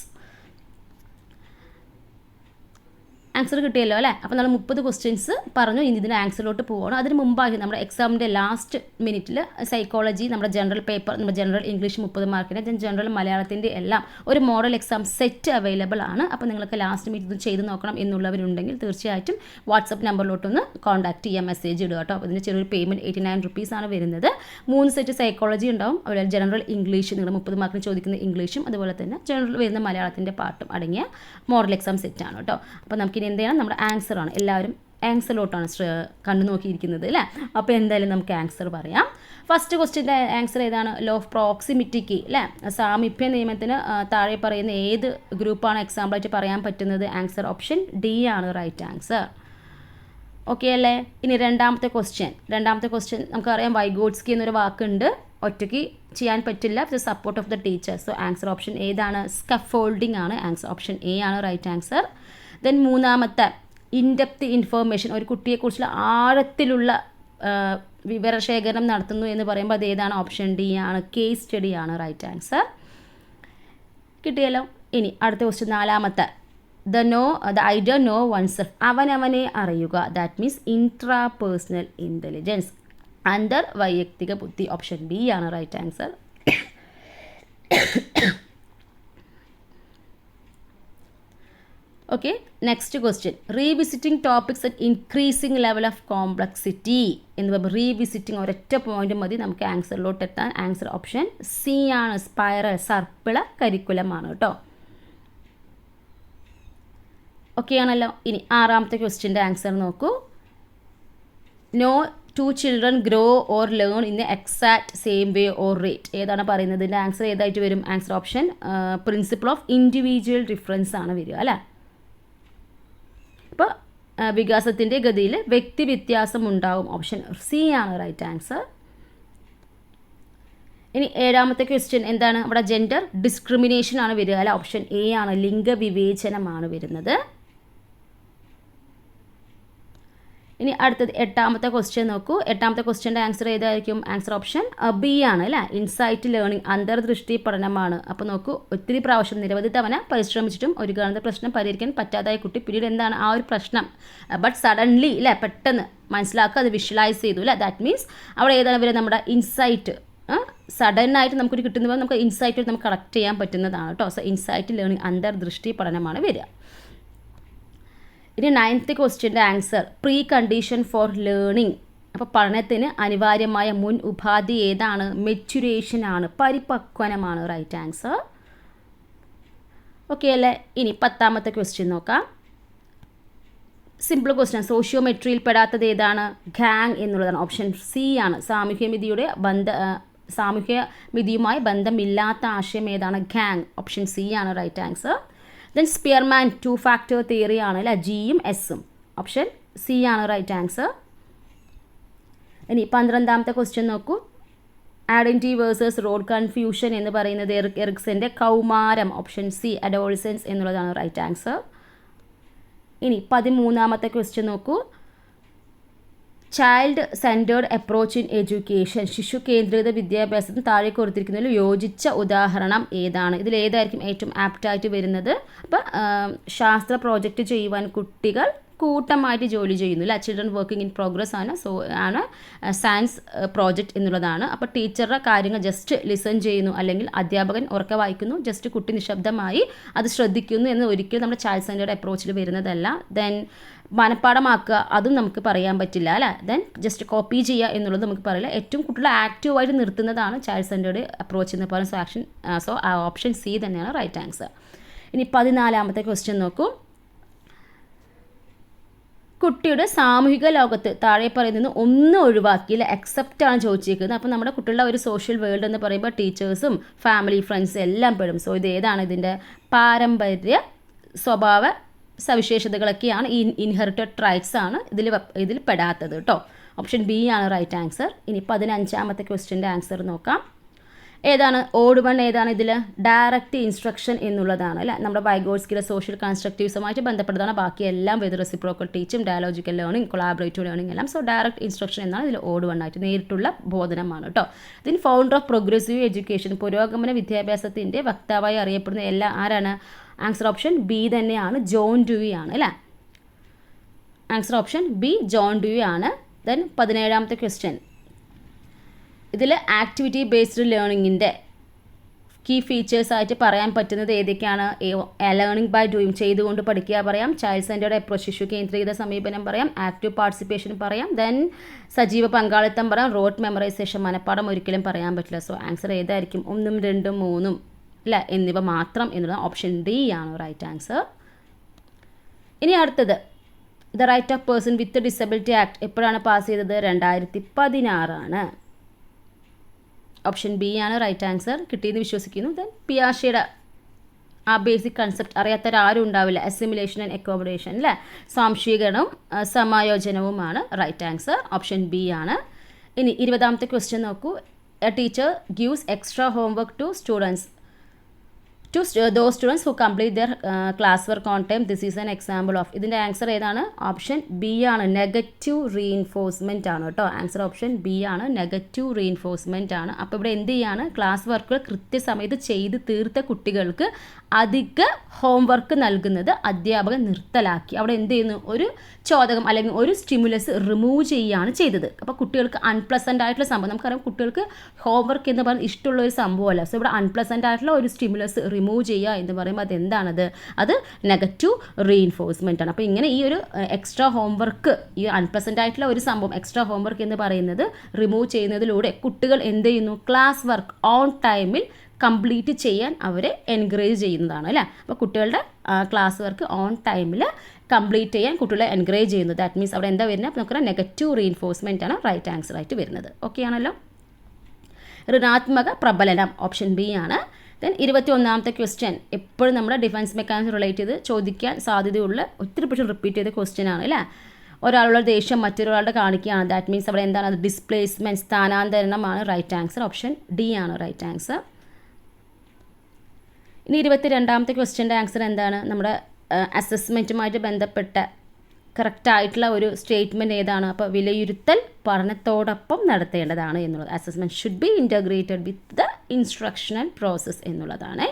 Answer കിട്ടിയല്ലോ അല്ലേ? അപ്പോൾ നമ്മൾ 30 ക്വസ്റ്റ്യൻസ് പറഞ്ഞു. ഇനി ഇതിൻ്റെ ആൻസറിലോട്ട് പോകണം. അതിന് മുമ്പായി നമ്മുടെ എക്സാമിൻ്റെ ലാസ്റ്റ് മിനിറ്റിൽ സൈക്കോളജി, നമ്മുടെ ജനറൽ പേപ്പർ, നമ്മുടെ ജനറൽ ഇംഗ്ലീഷ് 30 മാർക്കിന്, ദെൻ ജനറൽ മലയാളത്തിൻ്റെ എല്ലാം ഒരു മോഡൽ എക്സാം സെറ്റ് അവൈലബിൾ ആണ്. അപ്പോൾ നിങ്ങൾക്ക് ലാസ്റ്റ് മിനിറ്റ് ഇത് ചെയ്ത് നോക്കണം എന്നുള്ളവരുണ്ടെങ്കിൽ തീർച്ചയായിട്ടും വാട്സപ്പ് നമ്പറിലോട്ടൊന്ന് കോൺടാക്ട് ചെയ്യാൻ മെസ്സേജ് ഇടുക കേട്ടോ. അപ്പോൾ ഇതിൻ്റെ ചെറിയൊരു പേയ്മെൻറ്റ് 89 റുപ്പീസാണ് വരുന്നത്. 3 സെറ്റ് സൈക്കോളജി ഉണ്ടാവും, അതുപോലെ ജനറൽ ഇംഗ്ലീഷ്, നിങ്ങൾ 30 മാർക്കിന് ചോദിക്കുന്ന ഇംഗ്ലീഷും അതുപോലെ തന്നെ ജനറൽ വരുന്ന മലയാളത്തിൻ്റെ പാട്ടും അടങ്ങിയ മോഡൽ എക്സാം സെറ്റാണ് കേട്ടോ. അപ്പോൾ നമുക്കിനി എന്ത് ചെയ്യണം? നമ്മുടെ ആൻസറാണ്, എല്ലാവരും ആൻസറിലോട്ടാണ് കണ്ടു നോക്കിയിരിക്കുന്നത് അല്ലേ? അപ്പോൾ എന്തായാലും നമുക്ക് ആൻസർ പറയാം. ഫസ്റ്റ് ക്വസ്റ്റ്യൻ്റെ ആൻസർ ഏതാണ്? ലോ ഓഫ് പ്രോക്സിമിറ്റിക്ക് അല്ലേ, സാമീപ്യ നിയമത്തിന് താഴെ പറയുന്ന ഏത് ഗ്രൂപ്പാണ് എക്സാമ്പിളായിട്ട് പറയാൻ പറ്റുന്നത്? ആൻസർ ഓപ്ഷൻ ഡി ആണ് റൈറ്റ് ആൻസർ. ഓക്കെ അല്ലേ? ഇനി രണ്ടാമത്തെ ക്വസ്റ്റ്യൻ നമുക്കറിയാം വൈഗോട്സ്കി എന്നൊരു വാക്കുണ്ട്, ഒറ്റയ്ക്ക് ചെയ്യാൻ പറ്റില്ല, support of the teacher. So answer option ഏതാണ്? സ്കഫോൾഡിംഗ് ആണ്. ആൻസർ ഓപ്ഷൻ എ ആണ് റൈറ്റ് ആൻസർ. ദെൻ മൂന്നാമത്തെ ഇൻഡെപ്ത് ഇൻഫോർമേഷൻ, ഒരു കുട്ടിയെക്കുറിച്ചുള്ള ആഴത്തിലുള്ള വിവരശേഖരണം നടത്തുന്നു എന്ന് പറയുമ്പോൾ അത് ഏതാണ്? ഓപ്ഷൻ ഡി ആണ്, കേസ് സ്റ്റഡി ആണ് റൈറ്റ് ആൻസർ. കിട്ടിയല്ലോ. ഇനി അടുത്ത ക്വസ്റ്റ്യൻ നാലാമത്തെ, ദ ഐഡിയ നോ വൺസെൽഫ്, അവനവനെ അറിയുക. That means intrapersonal intelligence, അന്തർ വൈയക്തിക ബുദ്ധി. ഓപ്ഷൻ ബി ആണ് right answer. Okay, next question. Revisiting topics at increasing level of complexity എന്ന് പറയുമ്പോൾ റീവിസിറ്റിംഗ് ഒരൊറ്റ പോയിന്റ് മതി നമുക്ക് ആൻസറിലോട്ട് എത്താൻ. ആൻസർ ഓപ്ഷൻ സി ആണ്. സ്പൈറൽ, സർപ്പിള കരിക്കുലമാണ് കേട്ടോ. ഓക്കെ ആണല്ലോ. ഇനി ആറാമത്തെ ക്വസ്റ്റ്യൻ്റെ ആൻസർ നോക്കൂ. No two children grow or learn in exact same way or rate. ഏതാണ് പറയുന്നത്? ഇതിൻ്റെ ആൻസർ ഏതായിട്ട് വരും? Answer option principle of individual difference ആണ് വരിക അല്ലേ. ഇപ്പോൾ വികാസത്തിൻ്റെ ഗതിയിൽ വ്യക്തി വ്യത്യാസം ഉണ്ടാവും. ഓപ്ഷൻ സി ആണ് റൈറ്റ് ആൻസർ. ഇനി ഏഴാമത്തെ ക്വസ്റ്റ്യൻ എന്താണ്? അവിടെ ജെൻഡർ ഡിസ്ക്രിമിനേഷൻ ആണ് വരിക അല്ല. ഓപ്ഷൻ എ ആണ്. ലിംഗവിവേചനമാണ് വരുന്നത്. ഇനി അടുത്തത് എട്ടാമത്തെ ക്വസ്റ്റ്യൻ നോക്കൂ. എട്ടാമത്തെ ക്വസ്റ്റ്യൻ്റെ ആൻസർ ഏതായിരിക്കും? ആൻസർ ഓപ്ഷൻ ബി ആണ് അല്ലേ. ഇൻസൈറ്റ് ലേണിംഗ്, അന്തർദൃഷ്ടി പഠനമാണ്. അപ്പോൾ നോക്കൂ, ഒത്തിരി പ്രാവശ്യം നിരവധി തവണ പരിശ്രമിച്ചിട്ടും ഒരു ഗണിത പ്രശ്നം പരിഹരിക്കാൻ പറ്റാതായ കുട്ടി പിന്നീട് എന്താണ് ആ ഒരു പ്രശ്നം ബട്ട് സഡൻലി അല്ലേ പെട്ടെന്ന് മനസ്സിലാക്കുക, അത് വിഷ്വലൈസ് ചെയ്തു അല്ലേ. ദാറ്റ് മീൻസ് അവിടെ ഏതാണ് വരെ നമ്മുടെ ഇൻസൈറ്റ് സഡനായിട്ട് നമുക്കൊരു കിട്ടുന്ന നമുക്ക് ഇൻസൈറ്റ് നമുക്ക് കളക്ട് ചെയ്യാൻ പറ്റുന്നതാണ് കേട്ടോ. സോ ഇൻസൈറ്റ് ലേണിംഗ്, അന്തർദൃഷ്ടി പഠനമാണ് വരിക. ഇനി നയൻത്ത് ക്വസ്റ്റ്യൻ്റെ answer precondition for learning. അപ്പോൾ പഠനത്തിന് അനിവാര്യമായ മുൻ ഉപാധി ഏതാണ്? മെച്യുറേഷൻ ആണ്, പരിപക്വനമാണ് റൈറ്റ് ആൻസർ. ഓക്കെ അല്ലേ. ഇനി പത്താമത്തെ ക്വസ്റ്റ്യൻ നോക്കാം. Simple question. സോഷ്യോമെട്രിയിൽ പെടാത്തത് ഏതാണ്? ഗാങ് എന്നുള്ളതാണ്. ഓപ്ഷൻ സി ആണ്. സാമൂഹ്യമിതിയുമായി ബന്ധമില്ലാത്ത ആശയം ഏതാണ്? ഗാങ്. ഓപ്ഷൻ സി ആണ് right answer. Then Spearman 2 factor theory ആണ് അല്ലേ. ജിയും എസും. ഓപ്ഷൻ സി ആണ് റൈറ്റ് ആൻസർ. ഇനി 12ാമത്തെ ക്വസ്റ്റ്യൻ നോക്കൂ. ഐഡൻറ്റിറ്റി വേഴ്സസ് റോഡ് കൺഫ്യൂഷൻ എന്ന് പറയുന്നത് എറിക്സൻ്റെ കൗമാരം. ഓപ്ഷൻ സി അഡോളസൻസ് എന്നുള്ളതാണ് റൈറ്റ് ആൻസർ. ഇനി 13ാമത്തെ ക്വസ്റ്റ്യൻ നോക്കൂ. Child centred approach in education, ശിശു കേന്ദ്രീകൃത വിദ്യാഭ്യാസത്തിന് താഴെ കൊടുത്തിരിക്കുന്നതിൽ യോജിച്ച ഉദാഹരണം ഏതാണ്? ഇതിൽ ഏതായിരിക്കും ഏറ്റവും ആപ്റ്റായിട്ട് വരുന്നത്? അപ്പോൾ ശാസ്ത്ര പ്രോജക്റ്റ് ചെയ്യുവാൻ കുട്ടികൾ കൂട്ടമായിട്ട് ജോലി ചെയ്യുന്നു അല്ല. ചിൽഡ്രൻ വർക്കിംഗ് ഇൻ പ്രോഗ്രസ് ആണ്. സോ ആണ് സയൻസ് പ്രോജക്റ്റ് എന്നുള്ളതാണ്. അപ്പോൾ ടീച്ചറുടെ കാര്യങ്ങൾ ജസ്റ്റ് ലിസൺ ചെയ്യുന്നു, അല്ലെങ്കിൽ അധ്യാപകൻ ഉറക്കെ വായിക്കുന്നു, ജസ്റ്റ് കുട്ടി നിശബ്ദമായി അത് ശ്രദ്ധിക്കുന്നു എന്ന് ഒരിക്കലും നമ്മുടെ ചൈൽഡ് സെൻറ്റേർഡ് അപ്രോച്ചിൽ വരുന്നതല്ല. ദെൻ മനപ്പാടമാക്കുക, അതും നമുക്ക് പറയാൻ പറ്റില്ല അല്ലേ. ദെൻ ജസ്റ്റ് കോപ്പി ചെയ്യുക എന്നുള്ളത് നമുക്ക് പറയില്ല. ഏറ്റവും കുട്ടികളെ ആക്റ്റീവായിട്ട് നിർത്തുന്നതാണ് ചൈൽഡ് സെൻറ്റേർഡ് അപ്രോച്ച് എന്ന് പറയുന്നത്. സോ ഓപ്ഷൻ സി തന്നെയാണ് റൈറ്റ് ആൻസർ. ഇനി 14ാമത്തെ ക്വസ്റ്റ്യൻ നോക്കൂ. കുട്ടിയുടെ സാമൂഹിക ലോകത്ത് താഴെ പറയുന്നത് ഒന്ന് ഒഴിവാക്കിയില്ല, എക്സെപ്റ്റ് ആണ് ചോദിച്ചിരിക്കുന്നത്. അപ്പോൾ നമ്മുടെ കുട്ടികളുടെ ഒരു സോഷ്യൽ വേൾഡ് എന്ന് പറയുമ്പോൾ ടീച്ചേഴ്സും ഫാമിലി ഫ്രണ്ട്സും എല്ലാം പെടും. സോ ഇത് ഏതാണ്? ഇതിൻ്റെ പാരമ്പര്യ സ്വഭാവ സവിശേഷതകളൊക്കെയാണ്, ഈ ഇൻഹെറിറ്റഡ് ട്രൈറ്റ്സ് ആണ് ഇതിൽ പെടാത്തത് കേട്ടോ. ഓപ്ഷൻ ബി ആണ് റൈറ്റ് ആൻസർ. ഇനി 15ാമത്തെ ക്വസ്റ്റ്യൻ്റെ ആൻസർ നോക്കാം. ഏതാണ് ഓഡ് വൺ? ഏതാണ് ഇതിൽ? ഡയറക്റ്റ് ഇൻസ്ട്രക്ഷൻ എന്നുള്ളതാണ് അല്ലേ. നമ്മുടെ വൈഗോട്സ്കിയുടെ സോഷ്യൽ കൺസ്ട്രക്റ്റീവ്സുമായിട്ട് ബന്ധപ്പെട്ടതാണ്. ബാക്കിയെല്ലാം with reciprocal teaching, dialogical learning, collaborative learning എല്ലാം. സോ ഡയറക്റ്റ് ഇൻസ്ട്രക്ഷൻ എന്നാണ് ഇതിൽ ഓഡ് വൺ ആയിട്ട് നേരിട്ടുള്ള ബോധനമാണ് കേട്ടോ. ഇതിന് ഫൗണ്ടർ ഓഫ് പ്രോഗ്രസീവ് എഡ്യൂക്കേഷൻ, പുരോഗമന വിദ്യാഭ്യാസത്തിൻ്റെ വക്താവായി അറിയപ്പെടുന്ന എല്ലാ ആരാണ്? ആൻസർ ഓപ്ഷൻ ബി തന്നെയാണ്. ജോൺ ഡ്യൂയി ആണ് അല്ലേ. Answer option B John Dewey ആണ്. ദെൻ 17ാമത്തെ ക്വസ്റ്റ്യൻ. ഇതിൽ ആക്ടിവിറ്റി ബേസ്ഡ് ലേണിങ്ങിൻ്റെ കീ ഫീച്ചേഴ്സായിട്ട് പറയാൻ പറ്റുന്നത് ഏതൊക്കെയാണ്? ലേണിംഗ് ബൈ ഡൂയിങ്, ചെയ്തുകൊണ്ട് പഠിക്കുക പറയാം. ചൈൽഡ് സെൻറ്റേർഡ് അപ്രോച്ച്, ശിശു കേന്ദ്രീകൃത സമീപനം പറയാം. ആക്റ്റീവ് പാർട്ടിസിപ്പേഷൻ പറയാം. ദെൻ സജീവ പങ്കാളിത്തം പറയാം. റോട്ട് മെമ്മറൈസേഷൻ, മനപ്പാഠം ഒരിക്കലും പറയാൻ പറ്റില്ല. സോ ആൻസർ ഏതായിരിക്കും? 1, 2, 3 അല്ല എന്നിവ മാത്രം എന്നുള്ളത് ഓപ്ഷൻ ഡി ആണ് റൈറ്റ് ആൻസർ. ഇനി അടുത്തത് the right of person with disability act എപ്പോഴാണ് പാസ് ചെയ്തത്? 2016 ആണ്. ഓപ്ഷൻ ബി ആണ് റൈറ്റ് ആൻസർ. കിട്ടിയെന്ന് വിശ്വസിക്കുന്നു. ദെൻ പിയാഷയുടെ ആ ബേസിക് കൺസെപ്റ്റ് അറിയാത്തവരാരും ഉണ്ടാവില്ല. അസിമിലേഷൻ ആൻഡ് അക്കോമഡേഷൻ അല്ലേ. സ്വാംശീകരണവും സമായോജനവുമാണ് റൈറ്റ് ആൻസർ. ഓപ്ഷൻ ബി ആണ്. ഇനി 20ാമത്തെ ക്വസ്റ്റ്യൻ നോക്കൂ. A teacher gives extra homework to students those students who complete their class work on time. This is an example of. ഇതിൻ്റെ answer ഏതാണ്? ഓപ്ഷൻ ബി ആണ്. നെഗറ്റീവ് റീഇൻഫോഴ്സ്മെൻ്റ് ആണ് കേട്ടോ. Answer option B ആണ്. നെഗറ്റീവ് റീഇൻഫോഴ്സ്മെൻ്റ് ആണ്. അപ്പോൾ ഇവിടെ എന്ത് ചെയ്യാണ്? ക്ലാസ് വർക്കുകൾ കൃത്യസമയത്ത് ചെയ്ത് തീർത്ത കുട്ടികൾക്ക് അധിക ഹോംവർക്ക് നൽകുന്നത് അധ്യാപകൻ നിർത്തലാക്കി. അവിടെ എന്ത് ചെയ്യുന്നു, ഒരു ചോദകം അല്ലെങ്കിൽ ഒരു സ്റ്റിമുലസ് റിമൂവ് ചെയ്യുകയാണ് ചെയ്തത്. അപ്പോൾ കുട്ടികൾക്ക് അൺപ്ലസൻ്റ് ആയിട്ടുള്ള സംഭവം, നമുക്കറിയാം കുട്ടികൾക്ക് ഹോംവർക്ക് എന്ന് പറയുന്നത് ഇഷ്ടമുള്ള ഒരു സംഭവമല്ല. സോ ഇവിടെ അൺപ്ലസൻ്റ് ആയിട്ടുള്ള ഒരു സ്റ്റിമുലസ് റിമൂവ് ചെയ്യുക എന്ന് പറയുമ്പോൾ അതെന്താണത്, അത് നെഗറ്റീവ് റീഇൻഫോഴ്സ്മെൻ്റ് ആണ്. അപ്പോൾ ഇങ്ങനെ ഈ ഒരു എക്സ്ട്രാ ഹോംവർക്ക്, ഈ അൺപ്ലസൻ്റ് ആയിട്ടുള്ള ഒരു സംഭവം എക്സ്ട്രാ ഹോംവർക്ക് എന്ന് പറയുന്നത് റിമൂവ് ചെയ്യുന്നതിലൂടെ കുട്ടികൾ എന്ത് ചെയ്യുന്നു, ക്ലാസ് വർക്ക് ഓൺ ടൈമിൽ കംപ്ലീറ്റ് ചെയ്യാൻ അവരെ എൻകറേജ് ചെയ്യുന്നതാണ് അല്ലേ. അപ്പോൾ കുട്ടികളുടെ ക്ലാസ് വർക്ക് ഓൺ ടൈമിൽ കംപ്ലീറ്റ് ചെയ്യാൻ കുട്ടികളെ എൻകറേജ് ചെയ്യുന്നു. ദാറ്റ് മീൻസ് അവിടെ എന്താ വരുന്നത്, നമുക്ക് നെഗറ്റീവ് റീഇൻഫോഴ്സ്മെൻ്റ് ആണ് റൈറ്റ് ആൻസർ ആയിട്ട് വരുന്നത്. ഓക്കെ ആണല്ലോ. ഋണാത്മക പ്രബലനം ഓപ്ഷൻ ബി ആണ്. ദെൻ 21ാമത്തെ ക്വസ്റ്റ്യൻ എപ്പോഴും നമ്മുടെ ഡിഫൻസ് മെക്കാനിസം റിലേറ്റ് ചെയ്ത് ചോദിക്കാൻ സാധ്യതയുള്ള ഒത്തിരി പക്ഷേ റിപ്പീറ്റ് ചെയ്ത ക്വസ്റ്റ്യൻ ആണ് അല്ലേ. ഒരാളുടെ ദേഷ്യം മറ്റൊരാളുടെ കാണിക്കുകയാണ്. ദാറ്റ് മീൻസ് അവിടെ എന്താണ്, അത് ഡിസ്പ്ലേസ്മെൻറ്റ്, സ്ഥാനാന്തരണമാണ് റൈറ്റ് ആൻസർ. ഓപ്ഷൻ ഡി ആണ് റൈറ്റ് ആൻസർ. ഇനി 22ാമത്തെ ക്വസ്റ്റ്യൻ്റെ ആൻസർ എന്താണ്, നമ്മുടെ അസസ്മെൻറ്റുമായിട്ട് ബന്ധപ്പെട്ട കറക്റ്റായിട്ടുള്ള ഒരു സ്റ്റേറ്റ്മെൻറ്റ് ഏതാണ്. അപ്പോൾ വിലയിരുത്തൽ പഠനത്തോടൊപ്പം നടത്തേണ്ടതാണ് എന്നുള്ളത്. Assessment should be integrated with the instructional process എന്നുള്ളതാണ്.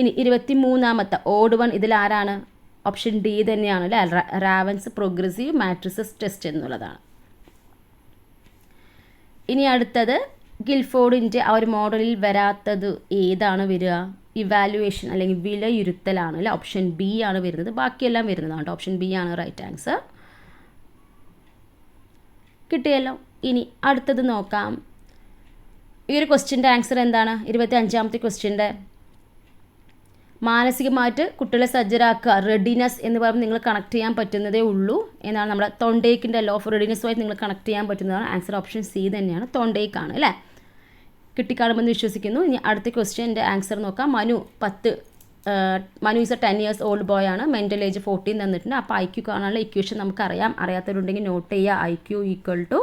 ഇനി 23ാമത്തെ ഓഡ് വൺ ഇതിൽ ആരാണ്, ഓപ്ഷൻ ഡി തന്നെയാണ് അല്ലേ, റാവൻസ് പ്രോഗ്രസീവ് മാട്രിസസ് ടെസ്റ്റ് എന്നുള്ളതാണ്. ഇനി അടുത്തത് ഗിൽഫോർഡിൻ്റെ ആ ഒരു മോഡലിൽ വരാത്തത് ഏതാണ് വരിക, ഇവാലുവേഷൻ അല്ലെങ്കിൽ വിലയിരുത്തലാണ് അല്ലേ. ഓപ്ഷൻ ബി ആണ് വരുന്നത്, ബാക്കിയെല്ലാം വരുന്നതാണ്. ഓപ്ഷൻ ബി ആണ് റൈറ്റ് ആൻസർ. കിട്ടിയല്ലോ. ഇനി അടുത്തത് നോക്കാം. ഈ ഒരു ക്വസ്റ്റ്യൻ്റെ ആൻസർ എന്താണ്, 25ാമത്തെ ക്വസ്റ്റ്യൻ്റെ മാനസികമായിട്ട് കുട്ടികളെ സജ്ജരാക്കുക, റെഡിനെസ് എന്ന് പറയുമ്പോൾ നിങ്ങൾ കണക്ട് ചെയ്യാൻ പറ്റുന്നതേ ഉള്ളൂ എന്നാണ്. നമ്മുടെ തോണ്ടേക്കിൻ്റെ ലോ ഓഫ് റെഡിനെസ്സുമായിട്ട് നിങ്ങൾ കണക്ട് ചെയ്യാൻ പറ്റുന്നതാണ്. ആൻസർ ഓപ്ഷൻ സി തന്നെയാണ്, തോണ്ടേക്കാണ് അല്ലേ. കിട്ടിക്കാണുമെന്ന് വിശ്വസിക്കുന്നു. ഇനി അടുത്ത ക്വസ്റ്റ്യൻ്റെ ആൻസർ നോക്കാം. Manu is A 10 years old boy ആണ്. മെൻ്റൽ ഏജ് 14 തന്നിട്ടുണ്ട്. അപ്പോൾ IQ കാണാനുള്ള ഇക്വേഷൻ നമുക്കറിയാം. അറിയാത്തവരുണ്ടെങ്കിൽ നോട്ട് ചെയ്യുക. IQ ഈക്വൽ ടു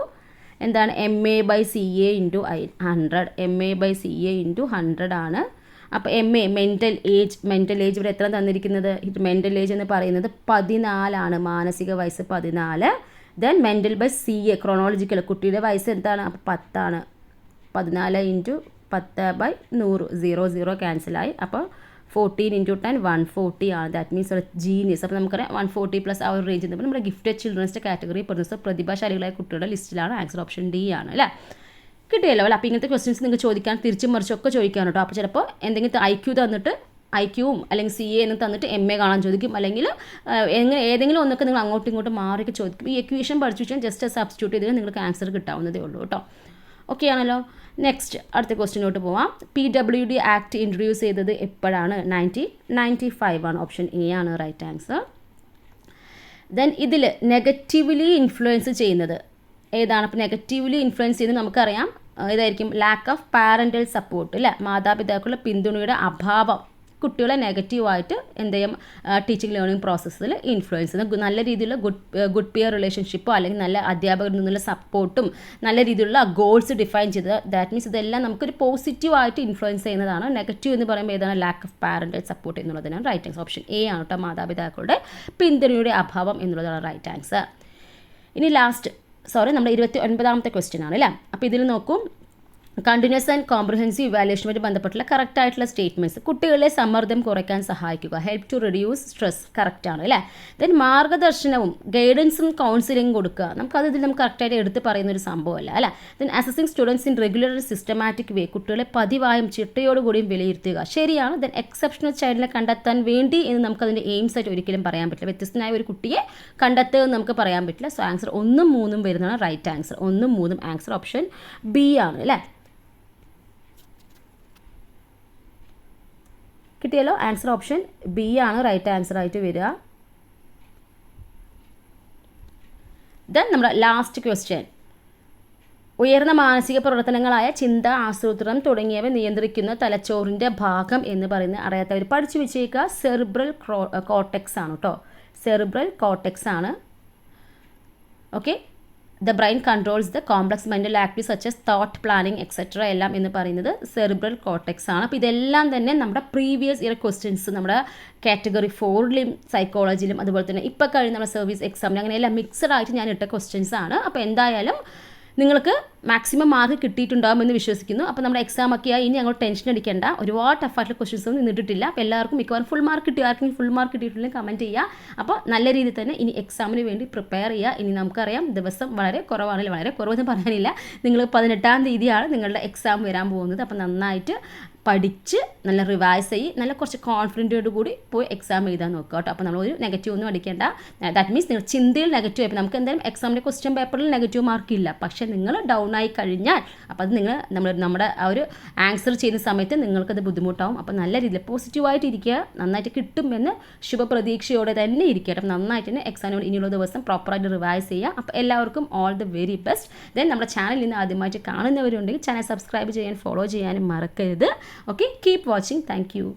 എന്താണ്, MA/CA × 100. MA/CA × 100 ആണ്. അപ്പോൾ MA മെൻ്റൽ ഏജ് ഇവിടെ എത്ര തന്നിരിക്കുന്നത്, മെൻ്റൽ ഏജ് എന്ന് പറയുന്നത് 14 ആണ്. മാനസിക വയസ്സ് 14. ദെൻ മെൻ്റൽ/CA ക്രോണോളജിക്കൽ കുട്ടിയുടെ വയസ്സ് എന്താണ്, അപ്പോൾ 10 ആണ്. 14 × 10/100 0 ക്യാൻസലായി. അപ്പോൾ 14 × 10 140 ആണ്. ദാറ്റ് മീൻസ് ഒരു ജീനിയസ്. അപ്പോൾ നമുക്കറിയാം 140 പ്ലസ് ആ ഒരു റേഞ്ച് എന്ന് നമ്മുടെ ഗിഫ്റ്റഡ് ചിൽഡ്രൻസിൻ്റെ കാറ്റഗറി പെടുന്ന പ്രതിഭാശാലികളായ കുട്ടികളുടെ ലിസ്റ്റിലാണ്. ആൻസർ ഓപ്ഷൻ ഡി ആണ് അല്ലേ. കിട്ടിയല്ലോ അല്ലേ. അപ്പോൾ ഇങ്ങനത്തെ ക്വസ്റ്റ്യൻസ് നിങ്ങൾക്ക് ചോദിക്കാൻ തിരിച്ചും മറിച്ചൊക്കെ ചോദിക്കാൻ കേട്ടോ. അപ്പോൾ ചിലപ്പോൾ എന്തെങ്കിലും IQ തന്നിട്ട് IQവും അല്ലെങ്കിൽ CA എന്ന് തന്നിട്ട് MA കാണാൻ ചോദിക്കും, അല്ലെങ്കിൽ ഏതെങ്കിലും ഒന്നൊക്കെ നിങ്ങൾ അങ്ങോട്ടും ഇങ്ങോട്ടും മാറിയൊക്കെ ചോദിക്കും. ഈ ഇക്വേഷൻ പഠിച്ചു വെച്ചാൽ ജസ്റ്റ് സബ്സ്റ്റിറ്റ്യൂട്ട് ചെയ്താൽ നിങ്ങൾക്ക് ആൻസർ കിട്ടാവുന്നതേ ഉള്ളൂ കേട്ടോ. ഓക്കെ ആണല്ലോ. നെക്സ്റ്റ് അടുത്ത ക്വസ്റ്റ്യനോട്ട് പോവാം. PWD ആക്ട് ഇൻട്രൊഡ്യൂസ് ചെയ്തത് എപ്പോഴാണ്, 1995 ആണ്. ഓപ്ഷൻ എ ആണ് റൈറ്റ് ആൻസർ. ദെൻ ഇതിൽ നെഗറ്റീവ്ലി ഇൻഫ്ലുവൻസ് ചെയ്യുന്നത് ഏതാണ്, അപ്പോൾ നെഗറ്റീവ്ലി ഇൻഫ്ലുവൻസ് ചെയ്യുന്നത് നമുക്കറിയാം ഇതായിരിക്കും, ലാക്ക് ഓഫ് പാരൻ്റൽ സപ്പോർട്ട് അല്ലേ. മാതാപിതാക്കളുടെ പിന്തുണയുടെ അഭാവം കുട്ടികളെ നെഗറ്റീവായിട്ട് എന്ത് ചെയ്യും, ടീച്ചിങ് ലേണിംഗ് പ്രോസസ്സിൽ ഇൻഫ്ലുവൻസ് ചെയ്യുന്നു. നല്ല രീതിയിലുള്ള ഗുഡ് പിയർ റിലേഷൻഷിപ്പോ അല്ലെങ്കിൽ നല്ല അധ്യാപകരിൽ നിന്നുള്ള സപ്പോർട്ടും നല്ല രീതിയിലുള്ള ഗോൾസ് ഡിഫൈൻ ചെയ്ത്, ദാറ്റ് മീൻസ് ഇതെല്ലാം നമുക്കൊരു പോസിറ്റീവായിട്ട് ഇൻഫ്ലുവൻസ് ചെയ്യുന്നതാണ്. നെഗറ്റീവ് എന്ന് പറയുമ്പോൾ ഏതാണ്, ലാക്ക് ഓഫ് പാരൻ്റൽ സപ്പോർട്ട് എന്നുള്ളതിനാണ് റൈറ്റ് ആൻസർ. ഓപ്ഷൻ എ ആണ് കേട്ടോ, മാതാപിതാക്കളുടെ പിന്തുണയുടെ അഭാവം എന്നുള്ളതാണ് റൈറ്റ് ആൻസർ. ഇനി നമ്മുടെ 29ാമത്തെ ക്വസ്റ്റ്യൻ ആണ് അല്ലേ. അപ്പോൾ ഇതിൽ നോക്കൂ, കണ്ടിന്യൂസ് ആൻഡ് കോംപ്രിഹെൻസീവ് ഇവാലുവേഷനുമായിട്ട് ബന്ധപ്പെട്ടുള്ള കറക്റ്റ് ആയിട്ടുള്ള സ്റ്റേറ്റ്മെൻറ്റ്സ്. കുട്ടികളെ സമ്മർദ്ദം കുറയ്ക്കാൻ സഹായിക്കുക, ഹെൽപ്പ് ടു റിഡ്യൂസ് സ്ട്രെസ്, കറക്റ്റാണ് അല്ലേ. ദെൻ മാർഗ്ഗദർശനവും ഗൈഡൻസും കൗൺസിലിംഗ് കൊടുക്കുക, ഇതിൽ നമുക്ക് കറക്റ്റായിട്ട് എടുത്ത് പറയുന്ന ഒരു സംഭവമല്ല അല്ലേ. Then assessing students in regular systematic വേ, കുട്ടികളെ പതിവായും ചിട്ടയോടുകൂടിയും വിലയിരുത്തുക, ശരിയാണ്. ദെൻ എക്സെപ്ഷണൽ ചൈൽഡിനെ കണ്ടെത്താൻ വേണ്ടി എന്ന് നമുക്കതിൻ്റെ എയിംസ് ആയിട്ട് ഒരിക്കലും പറയാൻ പറ്റില്ല. വ്യത്യസ്തനായ ഒരു കുട്ടിയെ കണ്ടെത്തുക എന്ന് നമുക്ക് പറയാൻ പറ്റില്ല. സോ ആൻസർ 1ഉം 3ഉം വരുന്നതാണ് റൈറ്റ് ആൻസർ. 1ഉം 3ഉം ആൻസർ ഓപ്ഷൻ ബി ആണ് അല്ലേ. കിട്ടിയല്ലോ. ആൻസർ ഓപ്ഷൻ ബി ആണ് റൈറ്റ് ആൻസർ ആയിട്ട് വരിക. ദെൻ നമ്മുടെ ലാസ്റ്റ് ക്വസ്റ്റ്യൻ, ഉയർന്ന മാനസിക പ്രവർത്തനങ്ങളായ ചിന്ത, ആസൂത്രണം തുടങ്ങിയവ നിയന്ത്രിക്കുന്ന തലച്ചോറിൻ്റെ ഭാഗം എന്ന് പറയുന്നത് അറിയാത്തവർ പഠിച്ചു വെച്ചേക്കുക, സെറിബ്രൽ കോർട്ടെക്സ് ആണ് കേട്ടോ. സെറിബ്രൽ കോർട്ടെക്സ് ആണ്. Okay, the brain controls the complex mental activities such as thought, planning etcetera എല്ലാം എന്ന് പറയുന്നത് സെറിബ്രൽ കോർട്ടെക്സ് ആണ്. അപ്പോൾ ഇതെല്ലാം തന്നെ നമ്മുടെ പ്രീവിയസ് ഇയർ ക്വസ്റ്റ്യൻസ് നമ്മുടെ കാറ്റഗറി 4ലും സൈക്കോളജിയിലും അതുപോലെ തന്നെ ഇപ്പോൾ കഴിഞ്ഞ നമ്മുടെ സർവീസ് എക്സാമിന് അങ്ങനെയെല്ലാം മിക്സഡ് ആയിട്ട് ഞാൻ ഇട്ട ക്വസ്റ്റ്യൻസ് ആണ്. അപ്പോൾ എന്തായാലും നിങ്ങൾക്ക് മാക്സിമം മാർക്ക് കിട്ടിയിട്ടുണ്ടാകുമെന്ന് വിശ്വസിക്കുന്നു. അപ്പോൾ നമ്മുടെ എക്സാം ഒക്കെ ആയി ഇനി ഞങ്ങൾ ടെൻഷൻ അടിക്കേണ്ട, ഒരുപാട് ടഫായിട്ടുള്ള ക്വസ്റ്റ്യൻസ് ഒന്നും നിന്നിട്ടില്ല. അപ്പോൾ എല്ലാവർക്കും മിക്കവാറും ഫുൾ മാർക്ക് കിട്ടി, ആർക്കെങ്കിലും ഫുൾ മാർക്ക് കിട്ടിയിട്ടുണ്ടെങ്കിൽ കമൻറ്റ് ചെയ്യുക. അപ്പോൾ നല്ല രീതിയിൽ തന്നെ ഇനി എക്സാമിന് വേണ്ടി പ്രിപ്പയർ ചെയ്യുക. ഇനി നമുക്കറിയാം ദിവസം വളരെ കുറവാണെങ്കിൽ, വളരെ കുറവെന്ന് പറയാനില്ല, നിങ്ങൾ 18-ാം തീയതിയാണ് നിങ്ങളുടെ എക്സാം വരാൻ പോകുന്നത്. അപ്പോൾ നന്നായിട്ട് പഠിച്ച് നല്ല റിവൈസ് ചെയ്ത് നല്ല കുറച്ച് കോൺഫിഡൻറ്റോട് കൂടി പോയി എക്സാം എഴുതാൻ നോക്കുക കേട്ടോ. അപ്പോൾ നമ്മളൊരു നെഗറ്റീവ് ഒന്നും അടിക്കേണ്ട. ദാറ്റ് മീൻസ് നിങ്ങൾ ചിന്തയിൽ നെഗറ്റീവ് ആയി, നമുക്ക് എന്തായാലും എക്സാമിൻ്റെ ക്വസ്റ്റ്യൻ പേപ്പറിൽ നെഗറ്റീവ് മാർക്ക് ഇല്ല, പക്ഷേ നിങ്ങൾ ഡൗൺ ആയി കഴിഞ്ഞാൽ അപ്പോൾ അത് നമ്മുടെ ആ ഒരു ആൻസർ ചെയ്യുന്ന സമയത്ത് നിങ്ങൾക്കത് ബുദ്ധിമുട്ടാവും. അപ്പോൾ നല്ല രീതിയിൽ പോസിറ്റീവായിട്ട് ഇരിക്കുക, നന്നായിട്ട് കിട്ടുമെന്ന് ശുഭപ്രതീക്ഷയോടെ തന്നെ ഇരിക്കുക. അപ്പം നന്നായിട്ട് തന്നെ എക്സാമിനോട് ഇനിയുള്ള ദിവസം പ്രോപ്പറായിട്ട് റിവൈസ് ചെയ്യുക. അപ്പോൾ എല്ലാവർക്കും all the very best. Then നമ്മുടെ ചാനലിൽ നിന്ന് ആദ്യമായിട്ട് കാണുന്നവരുണ്ടെങ്കിൽ ചാനൽ സബ്സ്ക്രൈബ് ചെയ്യാൻ, ഫോളോ ചെയ്യാനും മറക്കരുത്. Okay, keep watching. Thank you.